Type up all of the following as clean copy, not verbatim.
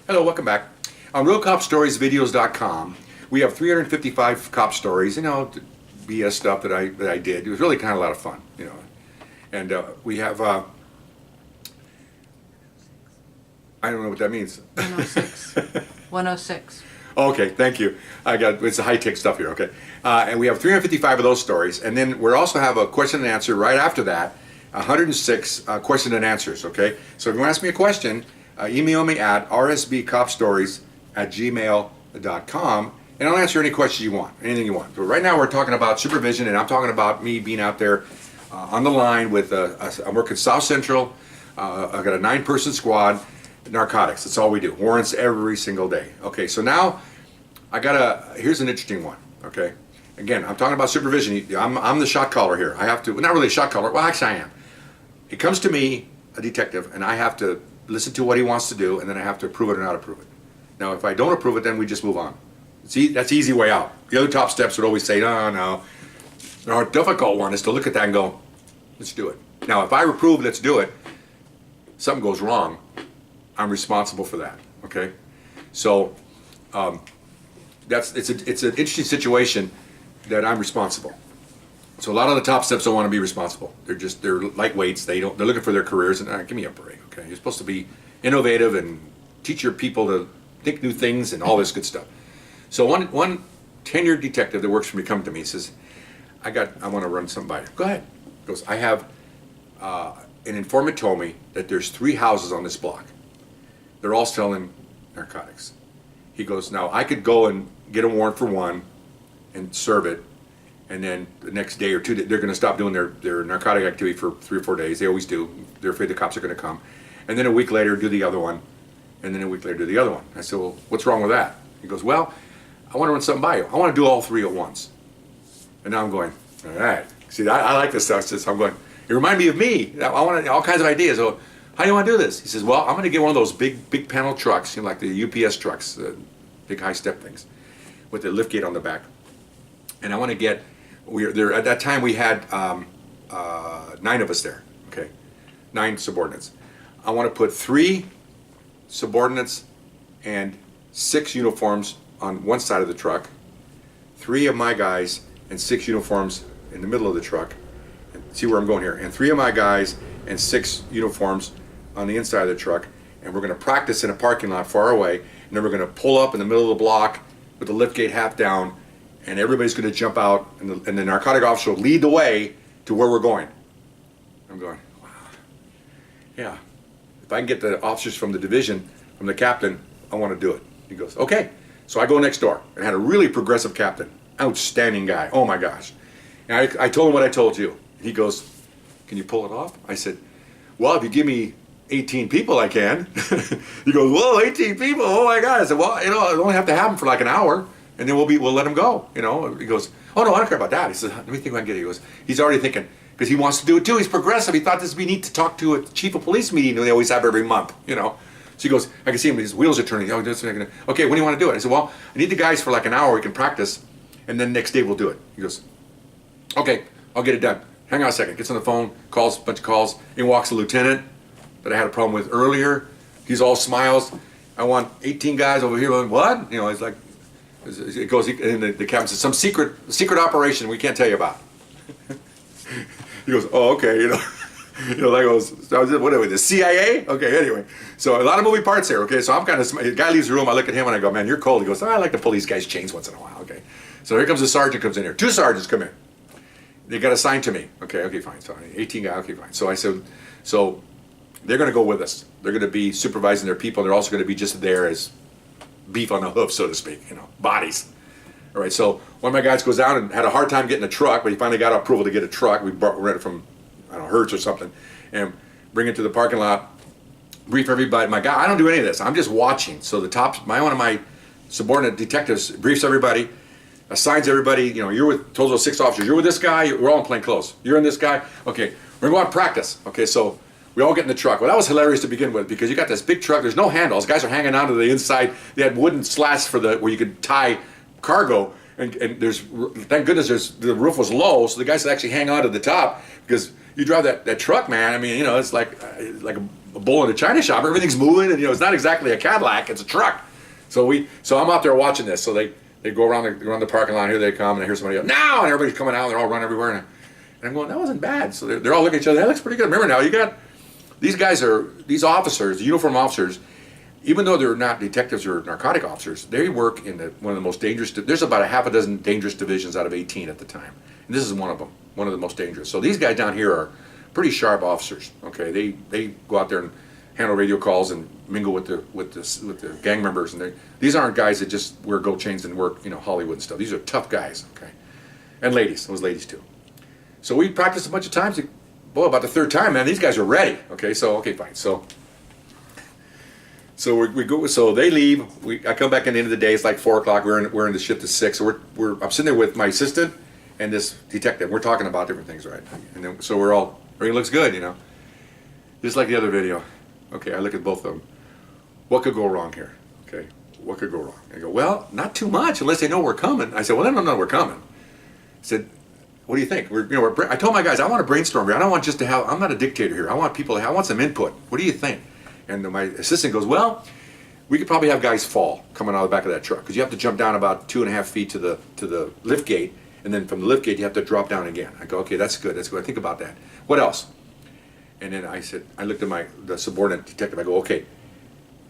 Hello, welcome back. On RealCopStoriesVideos.com, we have 355 cop stories, BS stuff that I did. It was really kind of a lot of fun, And we have, I don't know what that means. 106. 106. Okay, thank you. It's the high-tech stuff here, okay. And we have 355 of those stories, and then we also have a question and answer right after that, 106 question and answers, okay? So if you want to ask me a question, email me at rsbcopstories@gmail.com, and I'll answer any questions you want, anything you want. But right now we're talking about supervision, and I'm talking about me being out there on the line with, I'm working South Central, I've got a 9-person squad, narcotics, that's all we do, warrants every single day. Okay, so now here's an interesting one, okay? Again, I'm talking about supervision. I'm the shot caller here. I have to, not really a shot caller, well actually I am. It comes to me, a detective, and I have to listen to what he wants to do, and then I have to approve it or not approve it. Now, if I don't approve it, then we just move on. See, that's the easy way out. The other top steps would always say, no. The more difficult one is to look at that and go, let's do it. Now, if I approve, let's do it, something goes wrong, I'm responsible for that, okay? So, it's an interesting situation that I'm responsible. So a lot of the top steps don't want to be responsible. They're lightweights. They're looking for their careers, and give me a break, okay? You're supposed to be innovative and teach your people to think new things and all this good stuff. So one tenured detective that works for me come to me and says, I want to run something by you. Go ahead. He goes, I have an informant told me that there's 3 houses on this block. They're all selling narcotics. He goes, now I could go and get a warrant for one and serve it, and then the next day or two they're going to stop doing their narcotic activity for 3 or 4 days. They always do. They're afraid the cops are going to come. And then a week later do the other one, and then a week later do the other one. I said, well, what's wrong with that? He goes, well, I want to run something by you. I want to do all 3 at once. And now I'm going, all right. See, I like this stuff. So I'm going, it reminded me of me. I want all kinds of ideas. So, how do you want to do this? He says, well, I'm going to get one of those big panel trucks, like the UPS trucks, big high step things, with the lift gate on the back. And I want to get, at that time we had 9 of us there, okay, 9 subordinates. I want to put 3 subordinates and 6 uniforms on one side of the truck, 3 of my guys and 6 uniforms in the middle of the truck. And see where I'm going here. And 3 of my guys and 6 uniforms on the inside of the truck. And we're going to practice in a parking lot far away. And then we're going to pull up in the middle of the block with the lift gate half down, and everybody's going to jump out, and the narcotic officer will lead the way to where we're going. I'm going, wow. Yeah. If I can get the officers from the division, from the captain, I want to do it. He goes, okay. So I go next door, and I had a really progressive captain. Outstanding guy. Oh my gosh. And I told him what I told you. He goes, can you pull it off? I said, well, if you give me 18 people, I can. He goes, whoa, 18 people, oh my God. I said, well, I only have to have them for like an hour, and then we'll let them go, He goes, oh no, I don't care about that. He says, let me think if I can get it. He goes, he's already thinking, because he wants to do it too. He's progressive. He thought this would be neat to talk to a chief of police meeting they always have every month, So he goes, I can see him, his wheels are turning. Oh, okay, when do you want to do it? I said, well, I need the guys for like an hour. We can practice, and then next day we'll do it. He goes, okay, I'll get it done. Hang on a second. Gets on the phone, calls a bunch of calls. In walks the lieutenant that I had a problem with earlier. He's all smiles. I want 18 guys over here. What? It's like, it goes, and the captain says, some secret operation we can't tell you about. He goes, oh, okay, that goes, whatever, the CIA? Okay, anyway. So a lot of moving parts here, okay? So I'm kind of, the guy leaves the room, I look at him and I go, man, you're cold. He goes, I like to pull these guys' chains once in a while, okay? So here comes the sergeant comes in here. 2 sergeants come in. They got assigned to me. Okay, fine. So 18 guys, okay, fine. So I said, so they're going to go with us. They're going to be supervising their people. They're also going to be just there as beef on the hoof, so to speak, bodies. All right, so one of my guys goes down and had a hard time getting a truck, but he finally got approval to get a truck. We rented it from, I don't know, Hertz or something, and bring it to the parking lot, brief everybody. My guy, I don't do any of this. I'm just watching. So one of my subordinate detectives briefs everybody, assigns everybody, you're with, told those 6 officers, you're with this guy, we're all in plain clothes. You're in this guy, okay, we're going to go out and practice. Okay, so we all get in the truck. Well, that was hilarious to begin with, because you got this big truck, there's no handles, guys are hanging onto the inside, they had wooden slats where you could tie cargo, and there's, thank goodness the roof was low, so the guys could actually hang on to the top, because you drive that truck, man, I mean, it's like a a bull in a china shop. Everything's moving, and it's not exactly a Cadillac; it's a truck. So I'm out there watching this. So they go around the parking lot. Here they come, and I hear somebody yell, "Now!" And everybody's coming out. They're all running everywhere, and I'm going, "That wasn't bad." So they're all looking at each other. That looks pretty good. Remember now, you got these officers, uniform officers. Even though they're not detectives or narcotic officers, they work in one of the most dangerous. There's about a half a dozen dangerous divisions out of 18 at the time, and this is one of them, one of the most dangerous. So these guys down here are pretty sharp officers. Okay, they go out there and handle radio calls and mingle with the gang members, and these aren't guys that just wear gold chains and work Hollywood and stuff. These are tough guys. Okay, and ladies, those ladies too. So we practiced a bunch of times. Boy, about the third time, man, these guys are ready. Okay, fine. So we go. So they leave. I come back in the end of the day. It's like 4 o'clock. We're in the shift at 6. So I'm sitting there with my assistant and this detective. We're talking about different things, right? And then so everything looks good, just like the other video. Okay, I look at both of them. What could go wrong here? Okay, what could go wrong? I go, well, not too much unless they know we're coming. I said, well, they don't know we're coming. I said, what do you think? I told my guys, I want to brainstorm here. I don't want just to have. I'm not a dictator here. I want people. I want some input. What do you think? And my assistant goes, well, we could probably have guys fall coming out of the back of that truck because you have to jump down about 2.5 feet to the lift gate, and then from the lift gate you have to drop down again. I go, okay, that's good. I think about that. What else? And then I said, I looked at the subordinate detective. I go, okay,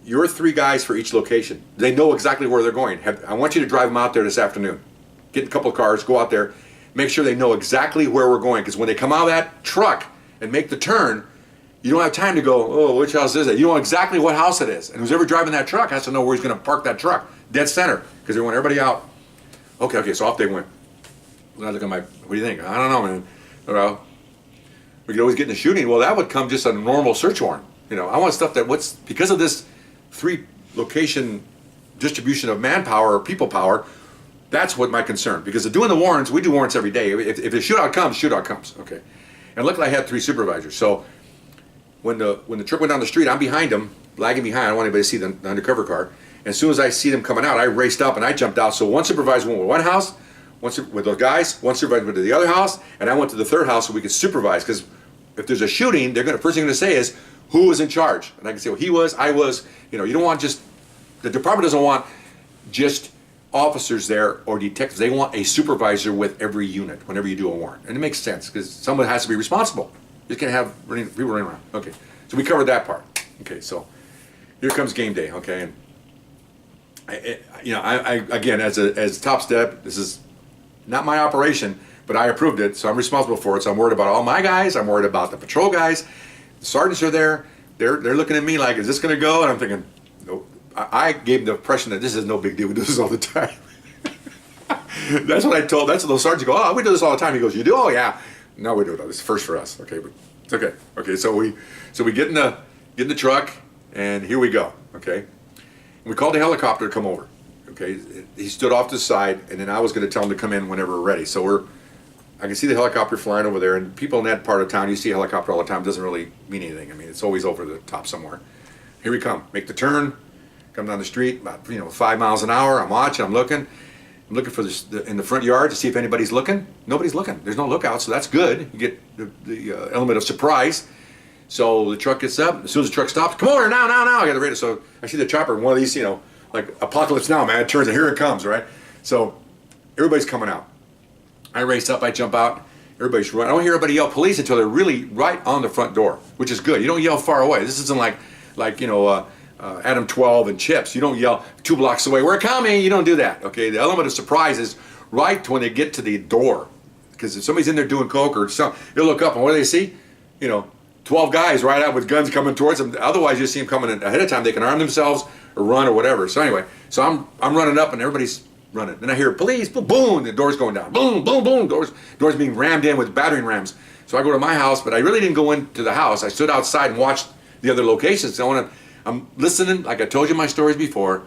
you're 3 guys for each location. They know exactly where they're going. I want you to drive them out there this afternoon. Get in a couple of cars, go out there, make sure they know exactly where we're going because when they come out of that truck and make the turn, you don't have time to go, oh, which house is it? You know exactly what house it is. And who's ever driving that truck has to know where he's going to park that truck. Dead center. Because they want everybody out. Okay, so off they went. I look at what do you think? I don't know, man. Well, we could always get in a shooting. Well, that would come just a normal search warrant. I want stuff because of this 3 location distribution of manpower or people power, that's what my concern. Because of doing the warrants, we do warrants every day. If a shootout comes. Okay. And luckily I had 3 supervisors. So when the truck went down the street, I'm behind them, lagging behind. I don't want anybody to see the undercover car. And as soon as I see them coming out, I raced up and I jumped out. So one supervisor went with one house, with those guys, one supervisor went to the other house, and I went to the third house so we could supervise. Because if there's a shooting, first thing they're going to say is, who was in charge? And I can say, well, he was, I was. You don't want the department doesn't want just officers there or detectives. They want a supervisor with every unit whenever you do a warrant. And it makes sense because someone has to be responsible. You can't have people running around. Okay, so we covered that part. Okay, so here comes game day. Okay, and I again as top step, this is not my operation, but I approved it, so I'm responsible for it. So I'm worried about all my guys. I'm worried about the patrol guys. The sergeants are there. They're looking at me like, is this going to go? And I'm thinking, no. I gave them the impression that this is no big deal. We do this all the time. That's what those sergeants go. Oh, we do this all the time. He goes, you do? Oh yeah. No, we do it. This is first for us. Okay, but it's okay. Okay, so we get in the truck, and here we go. Okay, and we called the helicopter to come over. Okay, he stood off to the side, and then I was going to tell him to come in whenever we're ready. So I can see the helicopter flying over there, and people in that part of town, you see a helicopter all the time. It doesn't really mean anything. I mean, it's always over the top somewhere. Here we come. Make the turn. Come down the street about 5 miles an hour. I'm watching. I'm looking for in the front yard to see if anybody's looking. Nobody's looking. There's no lookout, so that's good. You get the element of surprise. So the truck gets up. As soon as the truck stops, come over now. I got the radio. So I see the chopper. One of these, like Apocalypse Now, man. It turns and here it comes, right? So everybody's coming out. I race up. I jump out. Everybody's running. I don't hear everybody yell police until they're really right on the front door, which is good. You don't yell far away. This isn't like Adam 12 and Chips. You don't yell 2 blocks away, we're coming. You don't do that. Okay, the element of surprise is right when they get to the door, because if somebody's in there doing coke or something, they'll look up and what do they see? 12 guys right out with guns coming towards them. Otherwise, you see them coming in ahead of time. They can arm themselves or run or whatever. So anyway, so I'm running up and everybody's running. Then I hear police, boom, boom, the door's going down, boom, boom, boom, doors being rammed in with battering rams. So I go to my house, but I really didn't go into the house. I stood outside and watched the other locations. I'm listening, like I told you my stories before.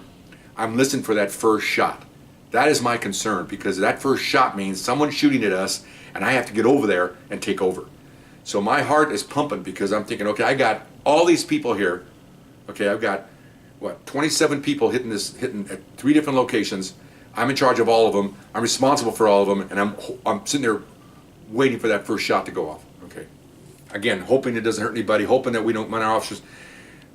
I'm listening for that first shot. That is my concern, because that first shot means someone's shooting at us, and I have to get over there and take over. So my heart is pumping because I'm thinking, okay, I got all these people here. Okay, I've got 27 people hitting at 3 different locations. I'm in charge of all of them. I'm responsible for all of them, and I'm sitting there waiting for that first shot to go off. Okay, again, hoping it doesn't hurt anybody, hoping that we don't, when our officers.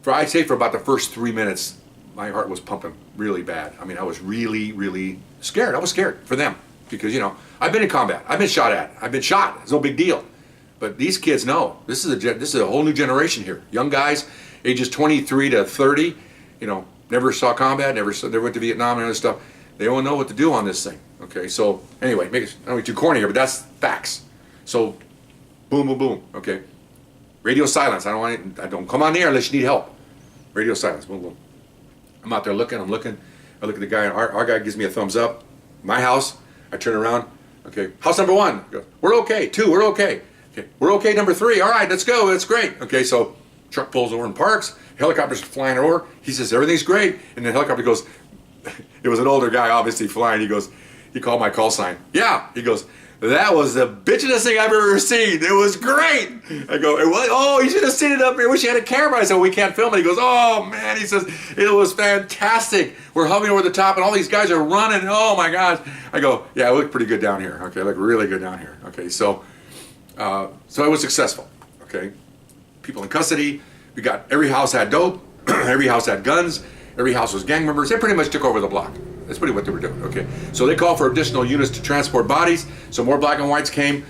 I'd say for about the first 3 minutes, my heart was pumping really bad. I mean, I was really, really scared. I was scared for them because, you know, I've been in combat. I've been shot at. I've been shot. It's no big deal. But these kids know this is a whole new generation here. Young guys, ages 23 to 30, you know, never saw combat, never went to Vietnam and other stuff. They don't know what to do on this thing. Okay, so anyway, I don't be too corny here, but that's facts. So, boom, boom, boom. Okay, radio silence. I don't come on the air unless you need help. Radio silence. Boom, boom. I'm out there looking. I look at the guy, and our guy gives me a thumbs up. My house. I turn around. Okay, house number 1. Goes, we're okay. 2, we're okay. Okay, we're okay. Number 3. All right, let's go. That's great. Okay, so truck pulls over and parks. Helicopter's flying over. He says everything's great, and the helicopter goes. It was an older guy, obviously flying. He called my call sign. Yeah, he goes. That was the bitchinest thing I've ever seen. It was great. I go, oh, you should have seen it up here. I wish you had a camera. I said, we can't film it. He goes, oh, man. He says, it was fantastic. We're hovering over the top, and all these guys are running. Oh, my gosh. I go, yeah, it looked pretty good down here. Okay, it looked really good down here. Okay, so I was successful. Okay, people in custody. We got, every house had dope. Every house had guns. Every house was gang members. They pretty much took over the block. That's pretty what they were doing. Okay, so they called for additional units to transport bodies. So more black and whites came.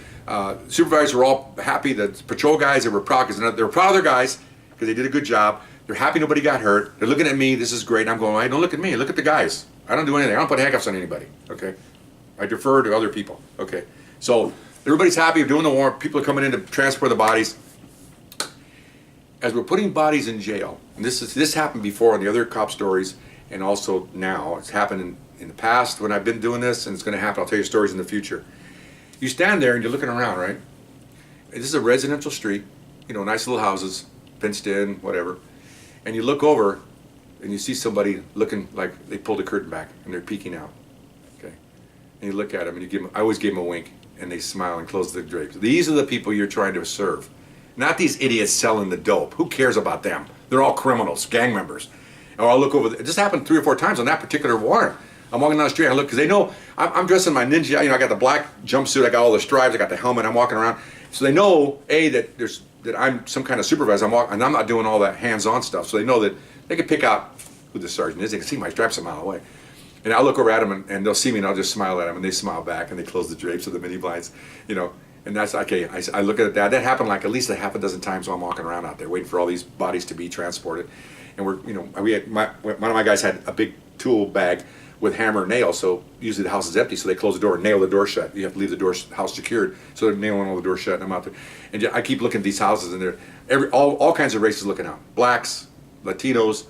Supervisors were all happy. The patrol guys, they were proud because they were proud of their guys because they did a good job. They're happy nobody got hurt. They're looking at me. This is great. And I'm going, hey, don't look at me. Look at the guys. I don't do anything. I don't put handcuffs on anybody. Okay, I defer to other people. Okay, so everybody's happy. We're doing the warrant. People are coming in to transport the bodies. As we're putting bodies in jail, and this happened before in the other cop stories, and also now. It's happened in the past when I've been doing this, and it's going to happen. I'll tell you stories in the future. You stand there and you're looking around, right? This is a residential street, you know, nice little houses, fenced in, whatever. And you look over and you see somebody looking like they pulled a curtain back and they're peeking out. Okay, and you look at them and you give them. I always give them a wink, and they smile and close the drapes. These are the people you're trying to serve. Not these idiots selling the dope. Who cares about them? They're all criminals, gang members. Or I'll look over. It just happened 3 or 4 times on that particular warrant. I'm walking down the street. I look because they know I'm dressed in my ninja. You know, I got the black jumpsuit. I got all the stripes. I got the helmet. I'm walking around, so they know that I'm some kind of supervisor. And I'm not doing all that hands-on stuff. So they know that they can pick out who the sergeant is. They can see my stripes a mile away. And I'll look over at them, and they'll see me, and I'll just smile at them, and they smile back, and they close the drapes of the mini blinds, you know. And that's okay. I look at that. That happened like at least a half a dozen times while I'm walking around out there, waiting for all these bodies to be transported. And one of my guys had a big tool bag with hammer and nail. So usually the house is empty, so they close the door and nail the door shut. You have to leave the house secured, so they're nailing all the doors shut. And I'm out there, and I keep looking at these houses, and they're all kinds of races looking out. Blacks, Latinos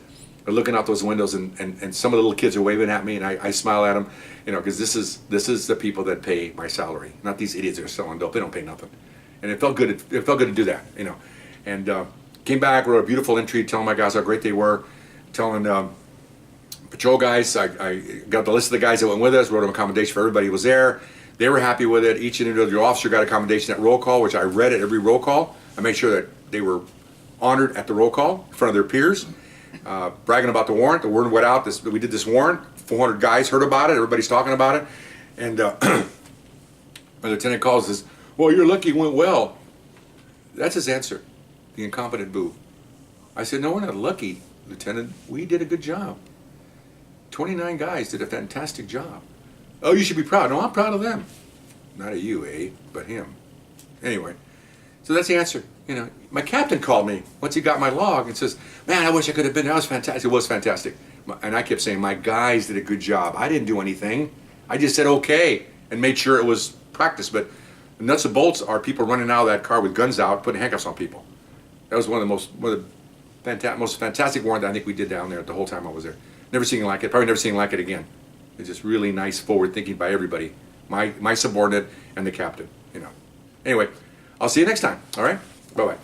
are looking out those windows, and some of the little kids are waving at me, and I smile at them, you know, because this is the people that pay my salary, not these idiots that are selling dope. They don't pay nothing, and it felt good. It felt good to do that, you know. And came back, wrote a beautiful entry telling my guys how great they were, telling patrol guys. I got the list of the guys that went with us, wrote them a commendation for everybody who was there. They were happy with it. Each individual officer got a commendation at roll call, which I read at every roll call. I made sure that they were honored at the roll call in front of their peers. Bragging about the warrant. The word went out. We did this warrant. 400 guys heard about it. Everybody's talking about it. And my lieutenant calls and says, well, you're lucky it went well. That's his answer. The incompetent boo. I said, no, we're not lucky, Lieutenant. We did a good job. 29 guys did a fantastic job. Oh, you should be proud. No, I'm proud of them. Not of you, eh? But him. Anyway, so that's the answer. You know, my captain called me once he got my log and says, man, I wish I could have been there. That was fantastic. It was fantastic. And I kept saying, my guys did a good job. I didn't do anything. I just said okay and made sure it was practice. But the nuts and bolts are people running out of that car with guns out, putting handcuffs on people. That was one of the most fantastic warrant I think we did down there the whole time I was there. Never seen like it. Probably never seen like it again. It's just really nice, forward thinking by everybody. My subordinate and the captain. You know. Anyway, I'll see you next time. All right. Bye bye.